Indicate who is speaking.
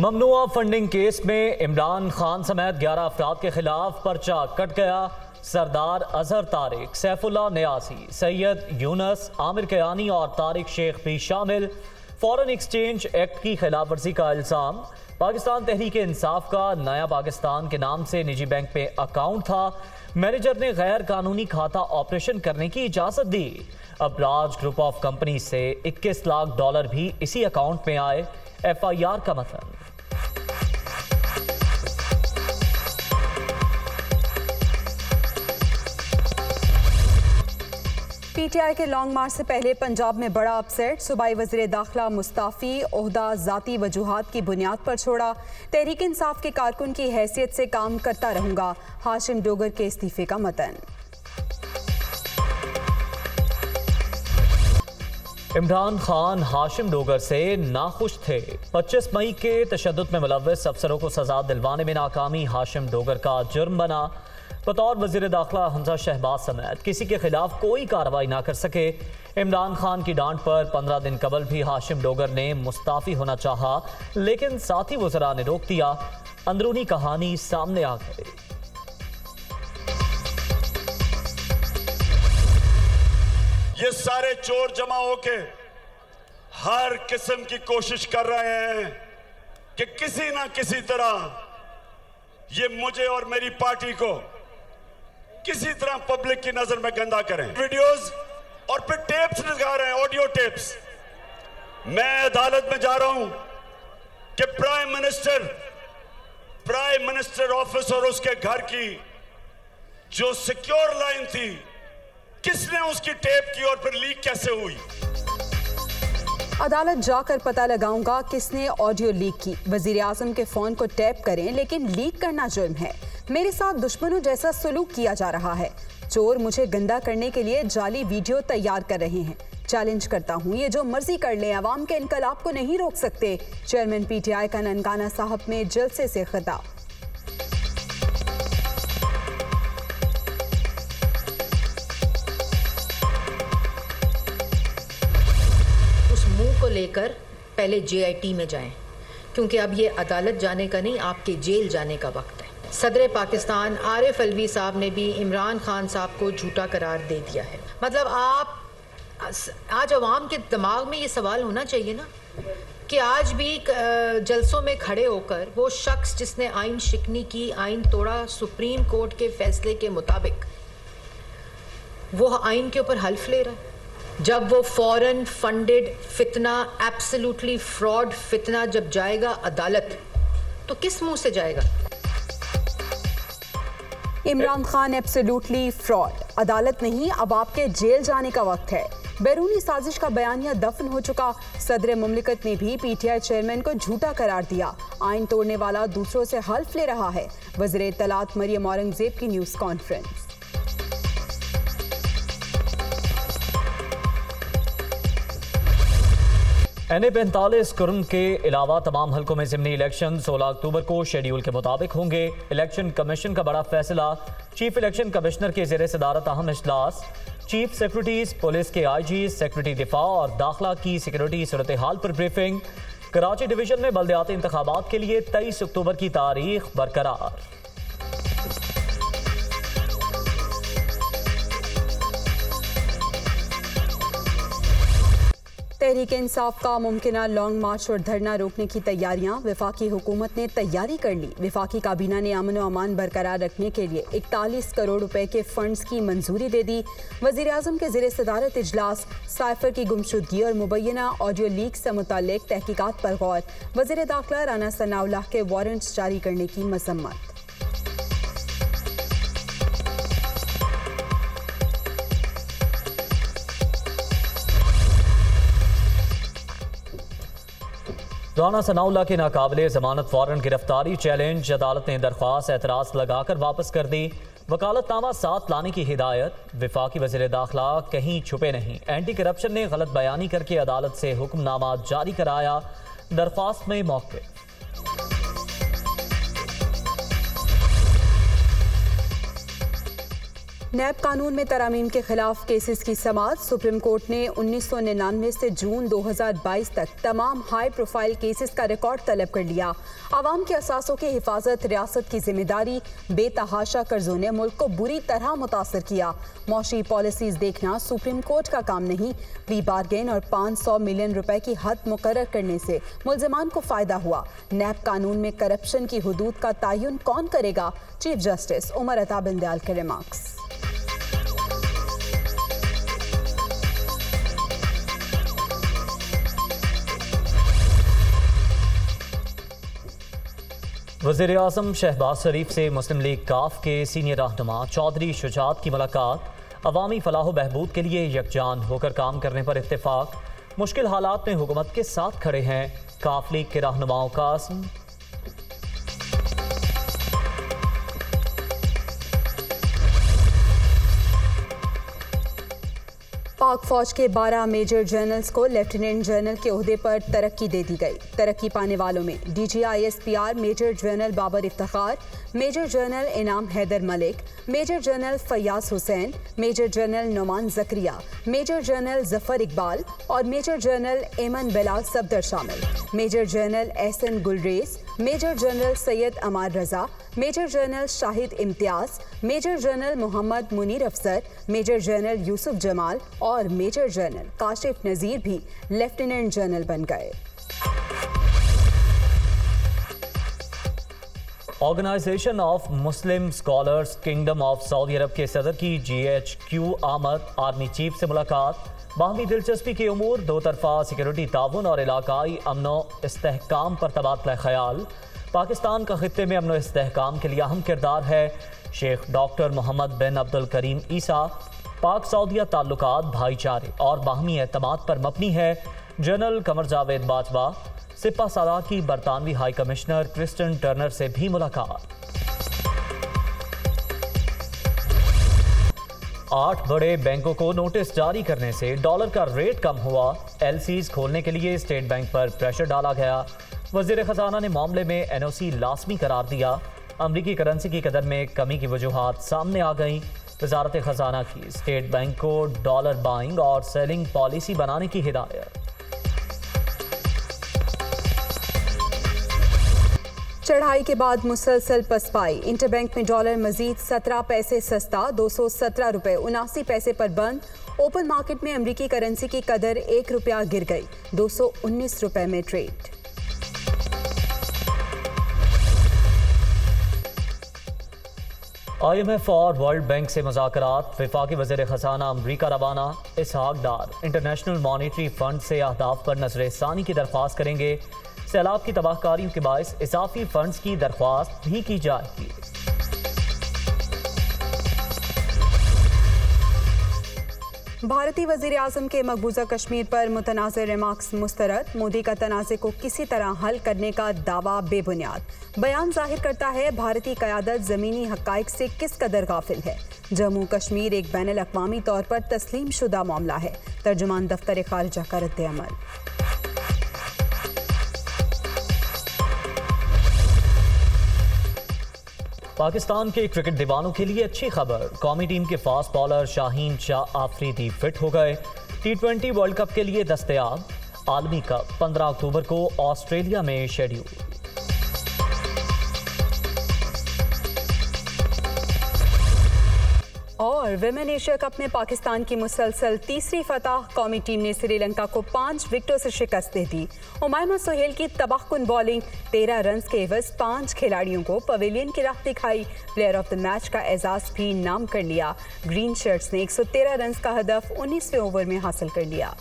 Speaker 1: ममनुआ funding case में इमरान खान समेत 11 अफराद के खिलाफ पर्चा कट गया। सरदार अजहर तारिक, सैफुल्लाह नियासी, सैयद यूनस, आमिर कयानी और तारिक शेख भी शामिल। फॉरेन एक्सचेंज एक्ट की खिलाफ वर्जी का इल्ज़ाम। पाकिस्तान तहरीक इंसाफ का नया पाकिस्तान के नाम से निजी बैंक में अकाउंट था। मैनेजर ने गैर कानूनी खाता ऑपरेशन करने की इजाज़त दी। अब राज ग्रुप ऑफ कंपनी से 21 लाख डॉलर भी इसी अकाउंट में आए। FIR का मतलब
Speaker 2: PTI के लॉन्ग मार्च से पहले पंजाब में बड़ा अपसेट। सूबाई वज़ीर दाखिला मुस्ताफ़ी, ओहदा ज़ाती वजूहात की बुनियाद पर छोड़ा। तहरीक इंसाफ के कारकुन की हैसियत से काम करता रहूंगा। हाशिम डोगर के इस्तीफे का मतन।
Speaker 1: इमरान खान हाशिम डोगर से नाखुश थे। 25 मई के तशद्दुद में मुलव्वस अफसरों को सजा दिलवाने में नाकामी हाशिम डोगर का जुर्म बना। बतौर वज़ीर दाखिला हमजा शहबाज समेत किसी के खिलाफ कोई कार्रवाई ना कर सके। इमरान खान की डांट पर 15 दिन कबल भी हाशिम डोगर ने मुस्ताफ़ी होना चाहा, लेकिन साथी वज़रा ने रोक दिया। अंदरूनी कहानी सामने आ गई।
Speaker 3: ये सारे चोर जमा होके हर किस्म की कोशिश कर रहे हैं कि किसी ना किसी तरह ये मुझे और मेरी पार्टी को किसी तरह पब्लिक की नजर में गंदा करें। वीडियोस और फिर टेप्स दिखा रहे हैं, ऑडियो टेप्स। मैं अदालत में जा रहा हूं कि प्राइम मिनिस्टर ऑफिस और उसके घर की जो सिक्योर लाइन थी, किसने उसकी टेप की और फिर लीक कैसे हुई।
Speaker 2: अदालत जाकर पता लगाऊंगा किसने ऑडियो लीक की। वजीर आजम के फोन को टैप करें, लेकिन लीक करना जुर्म है। मेरे साथ दुश्मनों जैसा सलूक किया जा रहा है। चोर मुझे गंदा करने के लिए जाली वीडियो तैयार कर रहे हैं। चैलेंज करता हूं, ये जो मर्जी कर लें, अवाम के इनकलाब को नहीं रोक सकते। चेयरमैन PTI का ननकाना साहब में जलसे से खिताब।
Speaker 4: को लेकर पहले JIT में जाएं, क्योंकि अब ये अदालत जाने का नहीं, आपके जेल जाने का वक्त है। सदर पाकिस्तान आरिफ अलवी साहब ने भी इमरान खान साहब को झूठा करार दे दिया है। मतलब आप आज अवाम के दिमाग में ये सवाल होना चाहिए ना कि आज भी जलसों में खड़े होकर वो शख्स जिसने आइन शिकनी की, आइन तोड़ा, सुप्रीम कोर्ट के फैसले के मुताबिक वो आइन के ऊपर हल्फ ले रहा है। जब वो फॉरेन फंडेड फितना, एब्सोल्युटली फ्रॉड फितना जब जाएगा अदालत, तो किस मुंह से जाएगा।
Speaker 2: इमरान खान एब्सोल्युटली फ्रॉड, अदालत नहीं, अब आपके जेल जाने का वक्त है। बैरूनी साजिश का बयानिया दफन हो चुका। सदर मुमलिकत ने भी PTI चेयरमैन को झूठा करार दिया। आइन तोड़ने वाला दूसरों से हल्फ ले रहा है। वज़ीर इत्तलात मरियम औरंगजेब की न्यूज़ कॉन्फ्रेंस।
Speaker 1: NA-45 कुर्म के अलावा तमाम हल्कों में ज़िमनी इलेक्शन 16 अक्टूबर को शेड्यूल के मुताबिक होंगे। इलेक्शन कमीशन का बड़ा फैसला। चीफ इलेक्शन कमिश्नर के ज़ेरे सदारत अहम इजलास। चीफ सेक्रेटरीज, पुलिस के IG, सेक्रेटरी दिफा और दाखिला की सिक्योरिटी सूरत हाल पर ब्रीफिंग। कराची डिवीजन में बल्दियाती इंतखाबात के लिए 23 अक्टूबर की तारीख बरकरार।
Speaker 2: तहरीक इंसाफ का मुमकिना लॉन्ग मार्च और धरना रोकने की तैयारियां। वफाकी हुकूमत ने तैयारी कर ली। वफाकी काबीना ने अमन व अमान बरकरार रखने के लिए 41 करोड़ रुपए के फंड्स की मंजूरी दे दी। वज़ीर आज़म के ज़ेरे सदारत इजलास। साइफर की गुमशुदगी और मुबैना ऑडियो लीक से मुताल्लिक तहकीकात पर गौर। वज़ीर दाखिला राना सनाउल्लाह के वारंट्स जारी करने की मजम्मत।
Speaker 1: राना सनाउल्लाह की नाकाबिले जमानत वारंट गिरफ्तारी चैलेंज। अदालत ने दरख्वास्त एतराज़ लगाकर वापस कर दी। वकालतनामा साथ लाने की हिदायत। वफाकी वज़ीर दाखिला कहीं छुपे नहीं। एंटी करप्शन ने गलत बयानी करके अदालत से हुक्मनामा जारी कराया। दरख्वास्त में मौके।
Speaker 2: नैब कानून में तरमीम के खिलाफ केसेस की समाअत। सुप्रीम कोर्ट ने 1999 से जून 2022 तक तमाम हाई प्रोफाइल केसेस का रिकॉर्ड तलब कर लिया। आवाम के असासों की हिफाजत रियासत की जिम्मेदारी। बेतहाशा कर्जों ने मुल्क को बुरी तरह मुतासर किया। मौशी पॉलिसीज देखना सुप्रीम कोर्ट का काम नहीं। प्ली बार्गेन और 500 मिलियन रुपए की हद मुकर्रर करने से मुल्जिमान को फायदा हुआ। नैब कानून में करप्शन की हुदूद का तयन कौन करेगा? चीफ जस्टिस उमर अता बिंदयाल के रिमार्क्स।
Speaker 1: वज़ीर आज़म शहबाज शरीफ से मुस्लिम लीग काफ के सीनियर रहनुमा चौधरी शुजात की मुलाकात। अवामी फलाह बहबूद के लिए यकजान होकर काम करने पर इत्तेफाक। मुश्किल हालात में हुकूमत के साथ खड़े हैं काफ लीग के रहनुमाओं का आज़म।
Speaker 2: पाक फौज के 12 मेजर जनरल्स को लेफ्टिनेंट जनरल के ओहदे पर तरक्की दे दी गई। तरक्की पाने वालों में DGISPR major general Babar Iftikhar, major general Inam Haider Malik, major general Fayyaz Hussain, major general Noman Zakaria, major general Zafar Iqbal और मेजर जनरल एमन बेलाल सफदर शामिल। Major general Ahsan Gulrez, major general Syed Ammar Raza, major general Shahid Imtiaz, major general Mohammad Munir Afsar, major general Yusuf Jamal और मेजर जनरल काशिफ नज़ीर भी लेफ्टिनेंट जनरल बन गए।
Speaker 1: Organization of Muslim scholars kingdom of Saudi Arab के सदर की GHQ आमद। आर्मी चीफ से मुलाकात। बाहमी दिलचस्पी के उमूर, दो तरफा सिक्योरिटी ताउन और इलाकाई अमनो इस्तेहकाम पर तबादला ख्याल। पाकिस्तान का खित्ते में अमनो इस्तेहकाम के लिए अहम किरदार है। शेख डॉक्टर मोहम्मद बिन अब्दुल करीम ईसा। पाक सऊदिया ताल्लुकात भाईचारे और बाहमी एतमाद पर मबनी है। जनरल कमर जावेद बाजवा। सिपा सालार की बरतानवी हाई कमिश्नर क्रिस्टन टर्नर से भी मुलाकात। 8 बड़े बैंकों को नोटिस जारी करने से डॉलर का रेट कम हुआ। LCs खोलने के लिए स्टेट बैंक पर प्रेशर डाला गया। वजीर खजाना ने मामले में NOC लाजमी करार दिया। अमरीकी करेंसी की कदर में कमी की वजूहात सामने आ गई। वजारत खजाना की स्टेट बैंक को डॉलर बाइंग और सेलिंग पॉलिसी बनाने की हिदायत।
Speaker 2: चढ़ाई के बाद मुसलसल पसपाई। इंटरबैंक में डॉलर मजीद 17 पैसे सस्ता, 217 रुपए 79 पैसे पर बंद। ओपन मार्केट में अमरीकी करेंसी की कदर 1 रुपया गिर गई, 219 रुपए में ट्रेड।
Speaker 1: IMF और वर्ल्ड बैंक से मुज़ाकरात। वफाकी वज़ीर ख़ज़ाना अमरीका रवाना। इसहाक डार इंटरनेशनल मॉनेटरी फंड से अहदाफ पर नज़र-ए-सानी की दरख्वास्त करेंगे। सैलाब की तबाहकारियों के बायस इजाफी फंड्स की दरख्वास्त भी की जाएगी।
Speaker 2: भारतीय वज़ीर आज़म के मकबूजा कश्मीर पर मुतनाज़िर रिमार्क्स मुस्तरद। मोदी का तनाज़े को किसी तरह हल करने का दावा बेबुनियाद। बयान जाहिर करता है भारतीय क़यादत ज़मीनी हक़ाइक़ से किस कदर गाफिल है। जम्मू कश्मीर एक बैनुल अक़वामी तौर पर तस्लीम शुदा मामला है। तर्जुमान दफ्तर ख़ारिजा का रद्द-ए-अमल।
Speaker 1: पाकिस्तान के क्रिकेट दीवानों के लिए अच्छी खबर। कौमी टीम के fast bowler Shaheen Shah Afridi fit हो गए। T20 वर्ल्ड कप के लिए दस्तयाब। आलमी कप 15 अक्टूबर को ऑस्ट्रेलिया में शेड्यूल।
Speaker 2: और विमेन एशिया कप में पाकिस्तान की मुसलसल तीसरी फतह। कौमी टीम ने श्रीलंका को 5 विकेटों से शिकस्त दे दी। उमैमा सुहेल की तबाहकुन बॉलिंग। 13 रन के एवज 5 खिलाड़ियों को पवेलियन की राह दिखाई। प्लेयर ऑफ द मैच का एजाज भी नाम कर लिया। ग्रीन शर्ट्स ने 113 रन का हदफ 19वें ओवर में हासिल कर लिया।